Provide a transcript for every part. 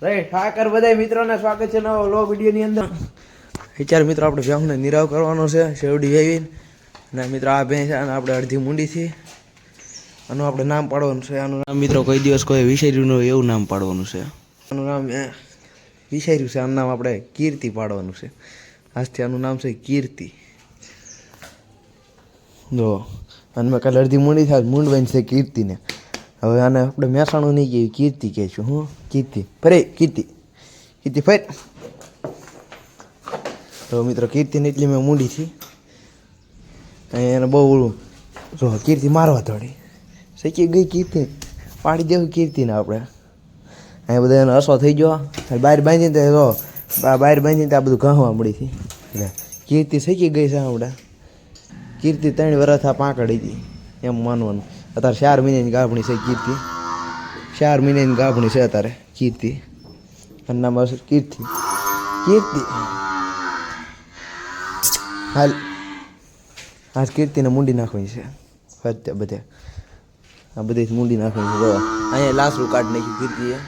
Right Thakar બધા મિત્રોને સ્વાગત છે નવો વ્લોગ વિડીયોની અંદર. વિચાર મિત્રો આપણે ભેંસને નિરાવ કરવાનો છે શેવડી વેવીને. અને મિત્રો આ ભેંસ અને આપણે અડધી મૂંડીથી આનું આપણે નામ પાડવાનું છે. આનું નામ મિત્રો કોઈ દિવસ કોઈ વિચાર્યું ન હોય એવું નામ પાડવાનું છે. આનું નામ વિચાર્યું છે, આનું નામ આપણે કીર્તિ પાડવાનું છે. આજથી આનું નામ છે કીર્તિ. જો અને મેં કાલે અડધી મૂંડી થાય મૂંડવાની છે કીર્તિને. હવે આને આપણે મહેસાણું નહીં કહેવી, કીર્તિ કહેશું. હું કીર્તિ ફરે કીર્તિ કીર્તિ ફર. તો મિત્રો કીર્તિને એટલી મેં મૂંડી છે એને બહુ જો કીર્તિ મારવા દોડી શીખી ગઈ. કીર્તિ પાડી દેવું કીર્તિને આપણે અહીંયા બધા એનો અસો થઈ ગયો. બહાર બાંધીને તો બહાર બાંધીને આ બધું ઘાવા મળી હતી. એટલે કીર્તિ શીખી ગઈ છે આપણે. કીર્તિ 3 વર્ષ આ પાંકડી હતી એમ માનવાનું. અત્યારે 4 મહિનાની ગાભણી છે કીર્તિ. 4 મહિનાની ગાભણી છે અત્યારે કીર્તિ. અને નામ આવશે કીર્તિ. કીર્તિ હાલ આજ કીર્તિને મૂંડી નાખવાની છે. અત્યારે બધે આ બધી મૂંડી નાખવાની છે. અહીંયા લાસરું કાઢી નાખ્યું કીર્તિએ.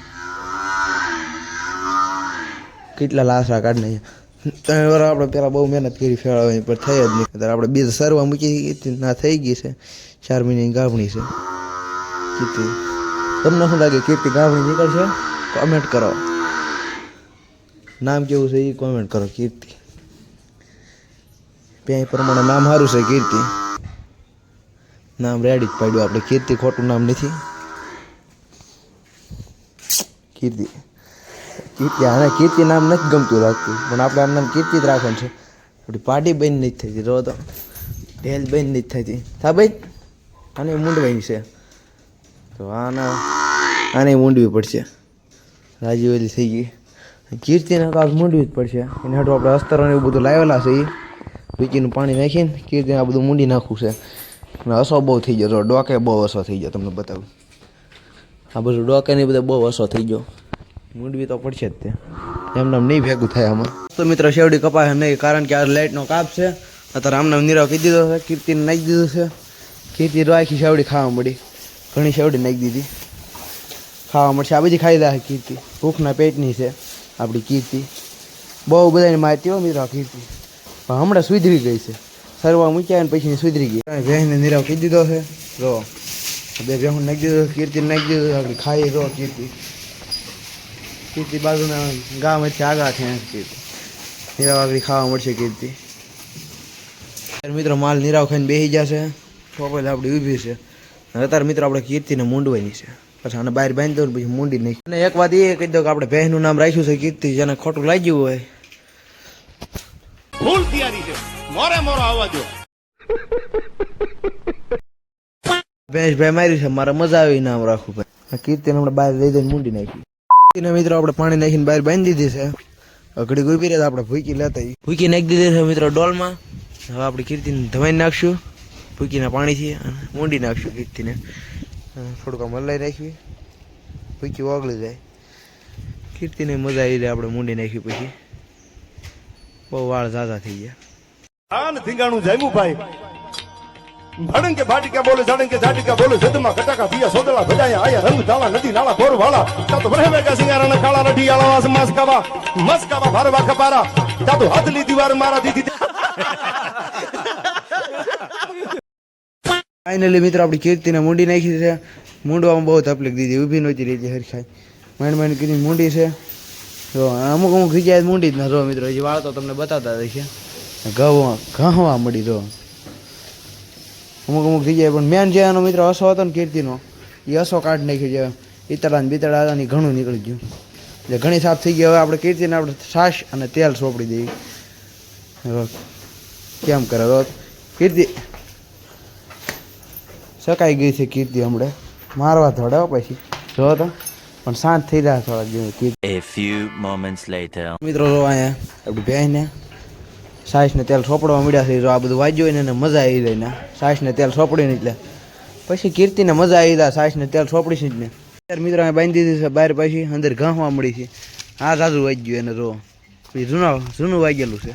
કેટલા લાસરા કાઢી નાખ્યા. 3 વર્ષ આપણે પહેલાં બહુ મહેનત કરી ફેરવવાની પણ થઈ જ નહીં. અત્યારે આપણે બીજા સરવા મૂકી ના થઈ ગઈ છે. 4 મહિનાની ગાભણી છે કીર્તિ. તમને શું લાગે કીર્તિ ગાભણી નીકળશે? કોમેન્ટ કરો. નામ કેવું છે એ કોમેન્ટ કરો. કીર્તિ ત્યાં પ્રમાણે નામ સારું છે કીર્તિ. નામ રેડી જ પાડ્યું આપણે. કીર્તિ ખોટું નામ નથી. કીર્તિ કીર્તિ આને કીર્તિ નામ નથી ગમતું લાગતું પણ આપણે આનું નામ કીર્તિ જ રાખવાનું છે. આપણી પાર્ટી બંધ નથી થતી. જો તો ઢેલ બંધ નથી થતી. થા ભાઈ આને મૂંડવાની છે તો આને મૂંડવી પડશે. રાજીવેલી થઈ ગઈ. કીર્તિને તો આ મૂંડવી જ પડશે. એને હાટું આપણે અસ્તરોને એવું બધું લાવેલા છે. એ વીકીનું પાણી નાખીને કીર્તિને આ બધું મૂંડી નાખવું છે. અને અસો બહુ થઈ ગયો. જો ડોકે બહુ અસો થઈ ગયો. તમને બતાવું આ બધું ડોકે ને બધે બહુ અસો થઈ ગયો. મૂંડવી તો પડશે જ તે. એમને નહીં ભેગું થાય આમાં. તો મિત્રો શેવડી કપાય નહીં કારણ કે આ લાઇટનો કાપ છે. અત્યારે આમને નિરાવ કહી દીધો છે. કીર્તિને નાખી દીધું છે. કીર્તિ આખી શેવડી ખાવા મળી. ઘણી શેવડી નાખી દીધી. ખાવા મળશે. આ બધી ખાઈ લે કીર્તિ. ભૂખના પેટની છે આપણી કીર્તિ. બહુ બધાને મારતી હો મિત્રો કીર્તિ. પણ હમણાં સુધરી ગઈ છે. સરવા મૂક્યા ને પછી સુધરી ગઈ. ભેંસને નિરાવ કહી દીધો છે. જો 2 ભેંસું નાખી દીધો. કીર્તિને નાખી દીધું. આપણે ખાઈ જો કીર્તિ. કીર્તિ બાજુના ગામમાંથી આગળ છે. કીર્તિ નિરાવ આગળ ખાવા મળશે કીર્તિ. મિત્રો માલ નિરાવ ખાઈને બેસી જશે. ચોપડે આપણી ઊભી છે. અત્યારે મિત્રો આપણે કીર્તિને મૂંડવાની છે. પછી આને બહાર બાંધી દો ને પછી મૂંડી નાખી. અને એક વાત એ કહી દો કે આપણે ભેંસનું નામ રાખ્યું છે કીર્તિ. જેને ખોટું લાગ્યું હોય ફૂલ તૈયારી છે. મોરે મોરો આવવા દો. ભેંસ ભાઈ મારી છે. મારે મજા આવી નામ રાખવું ભાઈ. કીર્તિને આપણે બહાર લઈ દઈને મૂંડી નાખી. કીર્તિને મિત્રો આપણે પાણી નાખીને બહાર બાંધી દીધી છે. ઘડી ઊભી રહે તો આપણે ભૂકી લેતા ભૂકી નાખી દીધી છે મિત્રો ડોલમાં. હવે આપણે કીર્તિને ધમાઈ નાખશું ભૂકીના પાણીથી અને મૂંડી નાખશું કીર્તિને. થોડુંક મલાઈ નાખવી ભૂકી ઓગળી જાય. કીર્તિને મજા આવી જાય આપણે મૂંડી નાખી પછી. બહુ વાળ ઝાઝા થઈ ગયા. આન ધીંગાણું જામ્યું ભાઈ. ભડંગ કે ભાટિકા બોલે ઝડંગ કે ઝાટિકા બોલે જદમાં કટાકા પિયા સોદલા ભજાયા આયા રંગ ધાલા નદી નાળા બોર વાળા તાતો ભરે વેગા સિંગારાના કાળા રઠી આળા વાસ મસ્કાવા ભરવા ખપારા તાતો હાથલી દીવાર મારા દીધી. ફાઇનલી મિત્રો આપણી કીર્તિને મૂંડી નાખી છે. મૂંડવામાં બહુ તકલીફ દીધી. ઊભી નહોતી રહેતી હરખાઈ. માંડ કરીને મૂંડી છે. જો અમુક જગ્યાએ મૂંડી જ ના. જો મિત્રો હજી વાળ તો તમને બતાવતા રહીશે. ઘાવા મળી. જો અમુક જગ્યાએ પણ મેન જે એનો મિત્રો અસો હતો ને કીર્તિનો એ અસો કાઢી નાખ્યો. જે ઈતળા ને બીતળા હતા ને ઘણું નીકળી ગયું. એટલે ઘણી સાફ થઈ ગઈ. હવે આપણે કીર્તિને આપણે છાશ અને તેલ સોંપડી દઈએ. કેમ કરે રોજ કીર્તિ સકાઈ ગઈ છે કીર્તિ. હમણાં મારવા થોડા પછી જો તો પણ શાંત થઈ રહ્યા થોડા કીર્તિ. A few moments later. મિત્રો જો અહીંયા આપણી બહેને સાસને તેલ સોંપડવા મળ્યા છે. જો આ બધું વાંચ્યું હોય ને એને મજા આવી જાય ને સાસને તેલ સોંપડીને એટલે પછી કીર્તિને મજા આવી જાય. સાસને તેલ સોંપડીશ જ ને. અત્યારે મિત્રો અહીંયા બાંધી દીધી છે બહાર. પછી અંદર ઘાંવા મળી છે. આ જાજુ વાંચ્યું એને જો જૂનું વાગેલું છે.